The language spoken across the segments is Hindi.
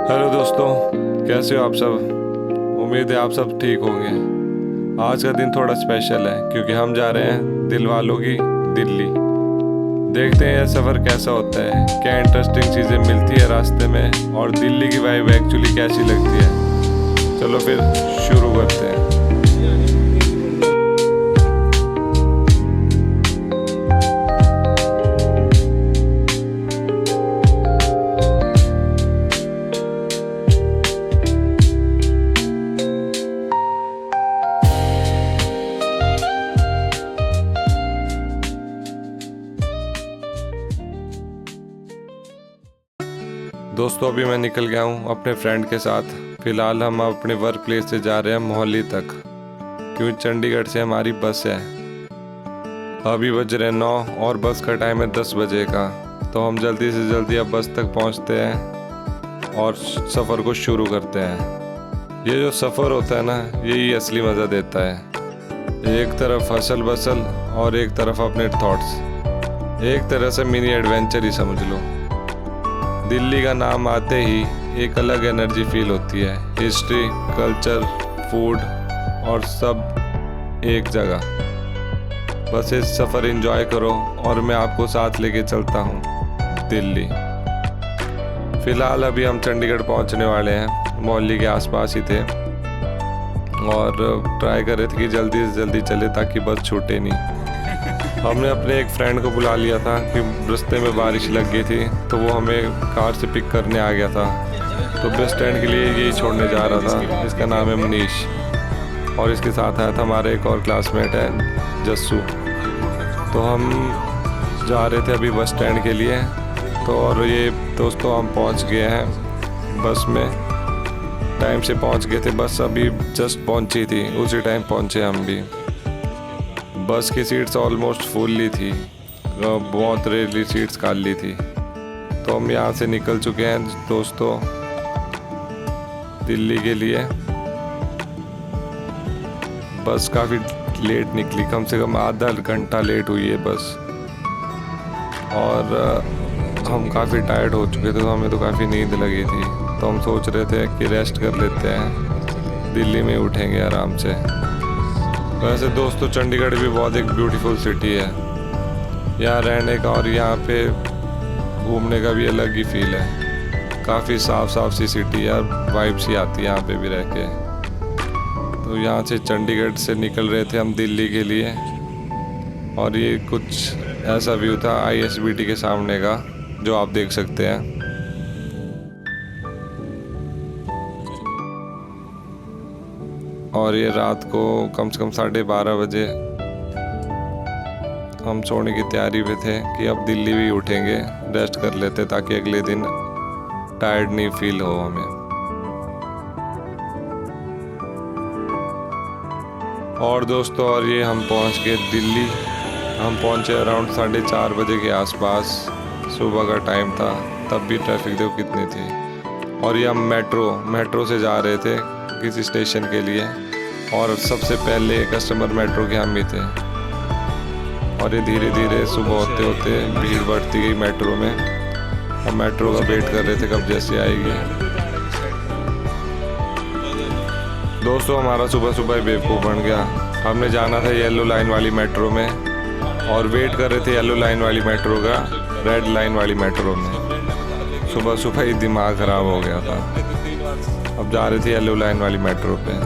हेलो दोस्तों, कैसे हो आप सब। उम्मीद है आप सब ठीक होंगे। आज का दिन थोड़ा स्पेशल है क्योंकि हम जा रहे हैं दिल वालों की दिल्ली। देखते हैं यह सफ़र कैसा होता है, क्या इंटरेस्टिंग चीज़ें मिलती है रास्ते में और दिल्ली की वाइब एक्चुअली कैसी लगती है। चलो फिर शुरू करते हैं। दोस्तों, अभी मैं निकल गया हूँ अपने फ्रेंड के साथ। फ़िलहाल हम अपने वर्क प्लेस से जा रहे हैं मोहाली तक, क्योंकि चंडीगढ़ से हमारी बस है। अभी बज रहे 9 और बस का टाइम है 10 बजे का। तो हम जल्दी से जल्दी अब बस तक पहुँचते हैं और सफ़र को शुरू करते हैं। ये जो सफ़र होता है ना, यही असली मज़ा देता है। एक तरफ हसल बसल और एक तरफ अपने थॉट्स। एक तरह से मिनी एडवेंचर ही समझ लो। दिल्ली का नाम आते ही एक अलग एनर्जी फील होती है। हिस्ट्री, कल्चर, फूड और सब एक जगह। बस इस सफ़र एंजॉय करो और मैं आपको साथ लेके चलता हूँ दिल्ली। फ़िलहाल अभी हम चंडीगढ़ पहुँचने वाले हैं, मोहाली के आसपास ही थे और ट्राई कर रहे थे कि जल्दी से जल्दी चले ताकि बस छूटे नहीं। हमने अपने एक फ्रेंड को बुला लिया था कि रास्ते में बारिश लग गई थी, तो वो हमें कार से पिक करने आ गया था। तो बस स्टैंड के लिए यही छोड़ने जा रहा था। इसका नाम है मनीष और इसके साथ आया था हमारा एक और क्लासमेट है जस्सू। तो हम जा रहे थे अभी बस स्टैंड के लिए। तो और ये दोस्तों हम पहुंच गए हैं बस में। टाइम से पहुंच गए थे, बस अभी जस्ट पहुंची थी, उसी टाइम पहुंचे हम भी। बस की सीट्स ऑलमोस्ट फुल्ली थी, बहुत रेयरली सीट्स खाली थी। तो हम यहाँ से निकल चुके हैं दोस्तों दिल्ली के लिए। बस काफ़ी लेट निकली, कम से कम आधा घंटा लेट हुई है बस। और हम काफ़ी टायर्ड हो चुके थे, तो हमें तो काफ़ी नींद लगी थी। तो हम सोच रहे थे कि रेस्ट कर लेते हैं, दिल्ली में उठेंगे आराम से। वैसे दोस्तों चंडीगढ़ भी बहुत एक ब्यूटीफुल सिटी है। यहाँ रहने का और यहाँ पे घूमने का भी अलग ही फील है। काफ़ी साफ सी सिटी है, वाइब सी आती है यहाँ पे भी रह के। तो यहाँ से चंडीगढ़ से निकल रहे थे हम दिल्ली के लिए और ये कुछ ऐसा व्यू था ISBT के सामने का, जो आप देख सकते हैं। और ये रात को कम से कम 12:30 बजे हम सोने की तैयारी पे थे कि अब दिल्ली भी उठेंगे, रेस्ट कर लेते ताकि अगले दिन टायर्ड नहीं फील हो हमें। और दोस्तों, और ये हम पहुंच गए दिल्ली। हम पहुंचे अराउंड 4:30 बजे के आसपास। सुबह का टाइम था, तब भी ट्रैफिक देखो कितनी थी। और ये हम मेट्रो से जा रहे थे किसी स्टेशन के लिए, और सबसे पहले कस्टमर मेट्रो के हम ही थे। और ये धीरे धीरे सुबह होते होते भीड़ बढ़ती गई मेट्रो में। हम मेट्रो का वेट कर रहे थे कब जैसे आएगी। दोस्तों, हमारा सुबह सुबह बेवकूफ़ बन गया। हमने जाना था येलो लाइन वाली मेट्रो में और वेट कर रहे थे येलो लाइन वाली मेट्रो का रेड लाइन वाली मेट्रो में। सुबह सुबह ही दिमाग ख़राब हो गया था। अब जा रहे थे येलो लाइन वाली मेट्रो पे।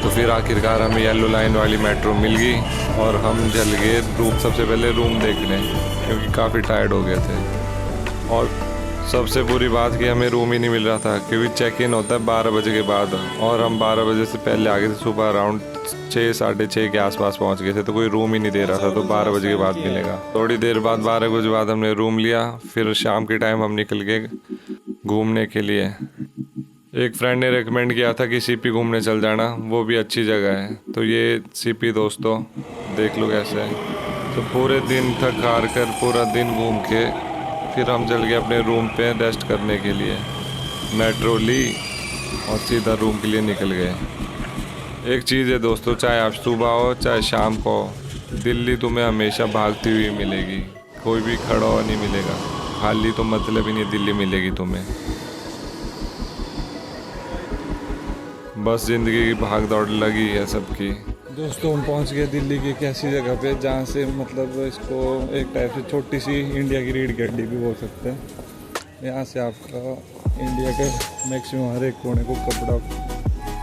तो फिर आखिरकार हमें येलो लाइन वाली मेट्रो मिल गई और हम चल गए रूम, सबसे पहले रूम देखने, क्योंकि काफ़ी टायर्ड हो गए थे। और सबसे बुरी बात कि हमें रूम ही नहीं मिल रहा था, क्योंकि चेक इन होता है 12 बजे के बाद और हम 12 बजे से पहले आ गए थे। सुबह अराउंड 6 साढ़े 6 के आसपास पहुंच गए थे, तो कोई रूम ही नहीं दे रहा था। तो 12 बजे के बाद मिलेगा। थोड़ी देर बाद 12 बजे बाद हमने रूम लिया। फिर शाम के टाइम हम निकल गए घूमने के लिए। एक फ्रेंड ने रेकमेंड किया था कि CP घूमने चल जाना, वो भी अच्छी जगह है। तो ये CP दोस्तों देख लो कैसे है। तो पूरे दिन थक हार कर पूरा दिन घूम के फिर हम चल गए अपने रूम पे रेस्ट करने के लिए। मेट्रो ली और सीधा रूम के लिए निकल गए। एक चीज़ है दोस्तों, चाहे आप सुबह हो चाहे शाम को हो, दिल्ली तुम्हें हमेशा भागती हुई मिलेगी, कोई भी खड़ा हुआ नहीं मिलेगा। खाली तो मतलब ही नहीं दिल्ली मिलेगी तुम्हें। बस ज़िंदगी की भाग दौड़ लगी है सबकी। दोस्तों हम पहुंच गए दिल्ली की एक ऐसी जगह पे जहाँ से मतलब इसको एक टाइप से छोटी सी इंडिया की रीढ़ की हड्डी भी बोल सकते हैं। यहाँ से आपका इंडिया के मैक्सिमम हर एक कोने को कपड़ा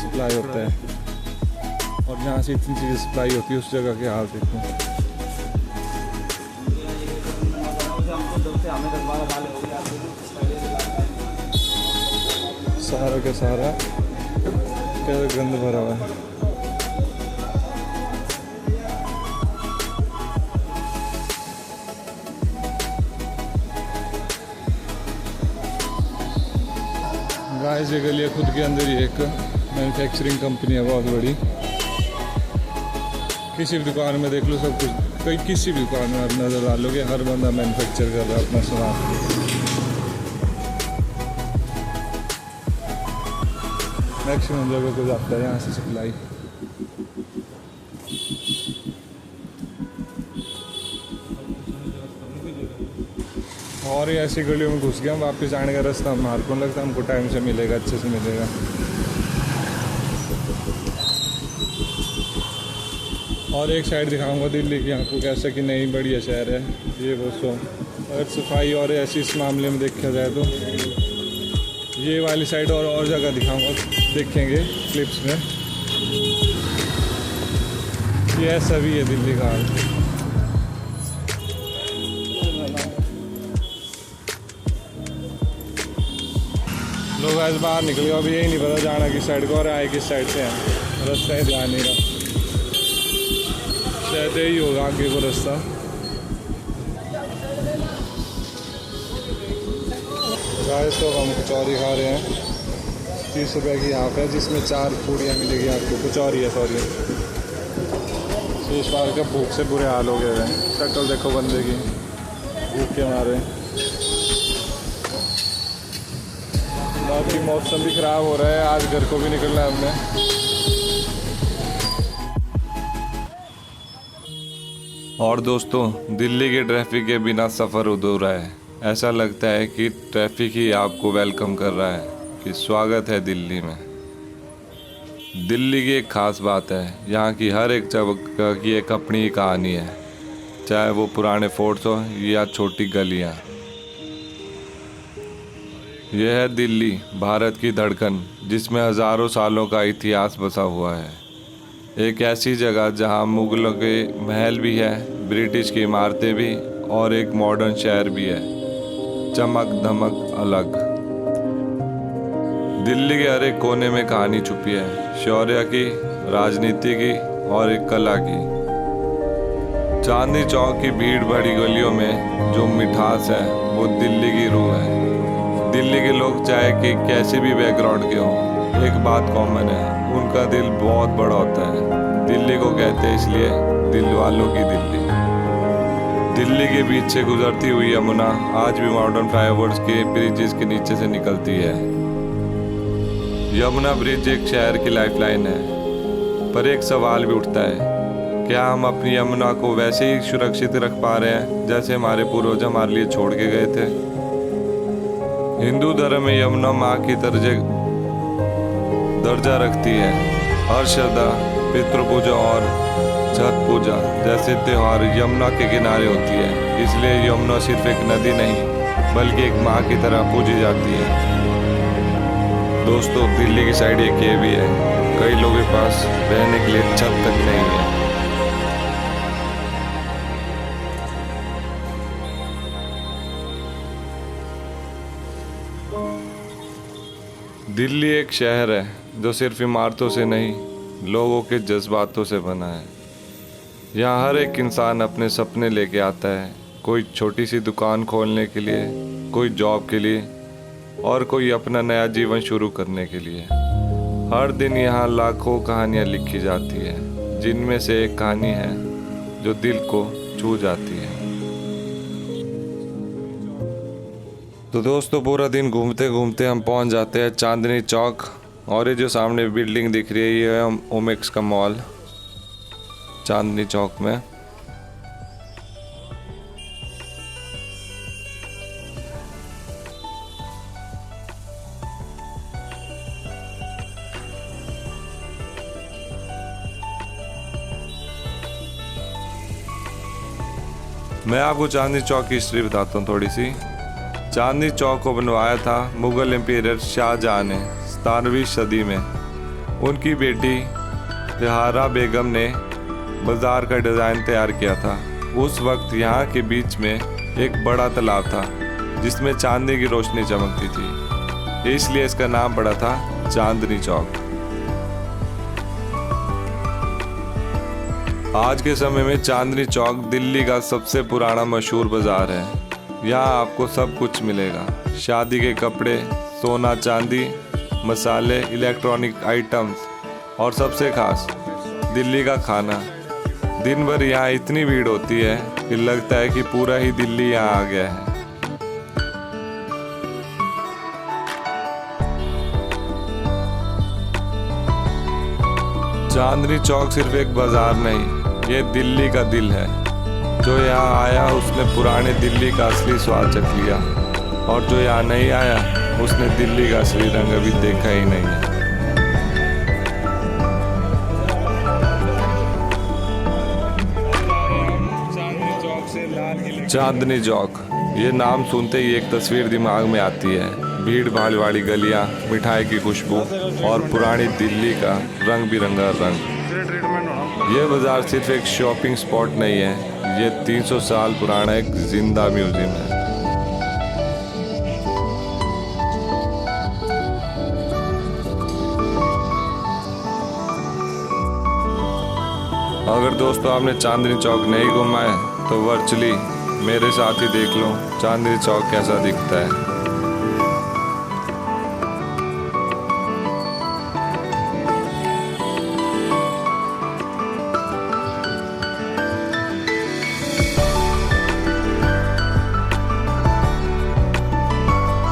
सप्लाई होता है, और जहाँ से इतनी चीज़ें सप्लाई होती है उस जगह के हाल देखो। सारा का सारा क्या गंद भरा हुआ है। गाइस ये गली खुद के अंदर ही एक मैन्युफैक्चरिंग कंपनी है बहुत बड़ी। किसी भी दुकान में देख लो सब कुछ, कहीं किसी भी दुकान में आप नज़र डालोगे हर बंदा मैन्युफैक्चर कर रहा है अपना सामान। मैक्सिमम जगह को जाता है यहाँ से सप्लाई। और ये ऐसी गलियों में घुस गया, हम वापस आने का रास्ता हमारे को लगता है हमको टाइम से मिलेगा, अच्छे से मिलेगा। और एक साइड दिखाऊंगा दिल्ली की आपको कैसा कि नहीं बढ़िया शहर है ये वो सो। अगर सफाई और ऐसी इस मामले में देखा जाए तो ये वाली साइड और जगह दिखाऊंगा, देखेंगे क्लिप्स में। ये ऐसा भी है दिल्ली का हाल। लोग आज बाहर निकले, अभी यही नहीं पता जाना किस साइड को और आए किस साइड से हैं। रास्ता ही ध्यान नहीं रहा, शायद यही होगा आगे को रास्ता। गाइस तो हम कचौरी खा रहे हैं, 30 रुपये की हाफ है जिसमें 4 पूड़ियाँ मिलेगी आपको। कचौरी है सॉरी। इस बार का भूख से बुरे हाल हो गए हैं, शक्ल देखो बंदे की, भूख के मारे। बाकी मौसम भी ख़राब हो रहा है, आज घर को भी निकलना है हमने। और दोस्तों दिल्ली के ट्रैफिक के बिना सफ़र अधूरा है। ऐसा लगता है कि ट्रैफिक ही आपको वेलकम कर रहा है कि स्वागत है दिल्ली में। दिल्ली की एक ख़ास बात है, यहाँ की हर एक जगह की एक अपनी ही कहानी है, चाहे वो पुराने फोर्ट्स हो या छोटी गलियाँ। यह है दिल्ली, भारत की धड़कन, जिसमें हज़ारों सालों का इतिहास बसा हुआ है। एक ऐसी जगह जहां मुगलों के महल भी है, ब्रिटिश की इमारतें भी, और एक मॉडर्न शहर भी है, चमक धमक अलग। दिल्ली के हर एक कोने में कहानी छुपी है, शौर्य की, राजनीति की और एक कला की। चांदनी चौक की भीड़ भरी गलियों में जो मिठास है वो दिल्ली की रूह है। दिल्ली के लोग चाहे कि कैसे भी बैकग्राउंड के हों, एक बात कॉमन है, उनका दिल बहुत बड़ा होता है। दिल्ली को कहते हैं इसलिए दिल वालों की दिल्ली। दिल्ली के बीच से गुजरती हुई यमुना आज भी मॉडर्न फ्लाईओवर्स के ब्रिजेस के नीचे से निकलती है। यमुना ब्रिज एक शहर की लाइफलाइन है, पर एक सवाल भी उठता है, क्या हम अपनी यमुना को वैसे ही सुरक्षित रख पा रहे हैं जैसे हमारे पूर्वज हमारे लिए छोड़ के गए थे? हिंदू धर्म में यमुना माँ की दर्जा रखती है। हर श्रद्धा, पितृ पूजा और छठ पूजा जैसे त्यौहार यमुना के किनारे होती है। इसलिए यमुना सिर्फ एक नदी नहीं बल्कि एक माँ की तरह पूजी जाती है। दोस्तों दिल्ली की साइड एक ये भी है, कई लोगों के पास रहने के लिए छत तक नहीं है। दिल्ली एक शहर है जो सिर्फ इमारतों से नहीं, लोगों के जज्बातों से बना है। यहाँ हर एक इंसान अपने सपने लेके आता है, कोई छोटी सी दुकान खोलने के लिए, कोई जॉब के लिए, और कोई अपना नया जीवन शुरू करने के लिए। हर दिन यहाँ लाखों कहानियाँ लिखी जाती है, जिनमें से एक कहानी है जो दिल को छू जाती है। तो दोस्तों पूरा दिन घूमते घूमते हम पहुंच जाते हैं चांदनी चौक, और ये जो सामने बिल्डिंग दिख रही है ये है ओमेक्स का मॉल चांदनी चौक में। मैं आपको चांदनी चौक की हिस्ट्री बताता हूँ थोड़ी सी। चांदनी चौक को बनवाया था मुगल एम्पायर शाहजहां ने 17वीं सदी में। उनकी बेटी जहारा बेगम ने बाजार का डिज़ाइन तैयार किया था। उस वक्त यहाँ के बीच में एक बड़ा तालाब था जिसमें चांदी की रोशनी चमकती थी, इसलिए इसका नाम पड़ा था चांदनी चौक। आज के समय में चांदनी चौक दिल्ली का सबसे पुराना मशहूर बाज़ार है। यहाँ आपको सब कुछ मिलेगा, शादी के कपड़े, सोना चांदी, मसाले, इलेक्ट्रॉनिक आइटम्स और सबसे खास दिल्ली का खाना। दिन भर यहाँ इतनी भीड़ होती है कि लगता है कि पूरा ही दिल्ली यहाँ आ गया है। चांदनी चौक सिर्फ एक बाजार नहीं, ये दिल्ली का दिल है। जो यहाँ आया उसने पुराने दिल्ली का असली स्वाद चख लिया, और जो यहाँ नहीं आया उसने दिल्ली का असली रंग अभी देखा ही नहीं है। चांदनी चौक, ये नाम सुनते ही एक तस्वीर दिमाग में आती है। भीड़ भाड़ वाली गलियाँ, मिठाई की खुशबू और पुरानी दिल्ली का रंग बिरंगा रंग। ये बाज़ार सिर्फ एक शॉपिंग स्पॉट नहीं है, ये 300 साल पुराना एक जिंदा म्यूजियम है। अगर दोस्तों आपने चांदनी चौक नहीं घूमा है तो वर्चुअली मेरे साथ ही देख लो चांदनी चौक कैसा दिखता है।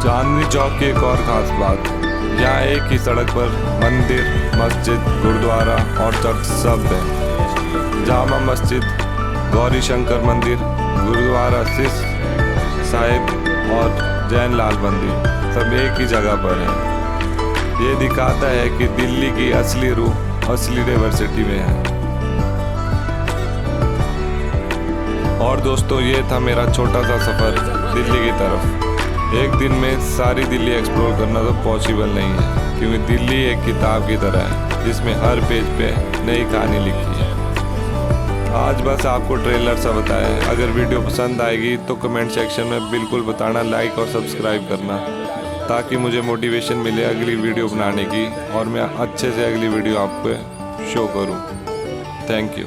चांदनी चौक की एक और खास बात, यहाँ एक ही सड़क पर मंदिर, मस्जिद, गुरुद्वारा और चर्च सब है। जामा मस्जिद, गौरी शंकर मंदिर, गुरुद्वारा सिख साहिब और जैन लाल मंदिर सब एक ही जगह पर है। ये दिखाता है कि दिल्ली की असली रूह असली डाइवर्सिटी में है। और दोस्तों, ये था मेरा छोटा सा सफ़र दिल्ली की तरफ। एक दिन में सारी दिल्ली एक्सप्लोर करना तो पॉसिबल नहीं है, क्योंकि दिल्ली एक किताब की तरह है जिसमें हर पेज पे नई कहानी लिखी है। आज बस आपको ट्रेलर सा बताया है। अगर वीडियो पसंद आएगी तो कमेंट सेक्शन में बिल्कुल बताना, लाइक और सब्सक्राइब करना, ताकि मुझे मोटिवेशन मिले अगली वीडियो बनाने की और मैं अच्छे से अगली वीडियो आपको शो करूं। Thank you.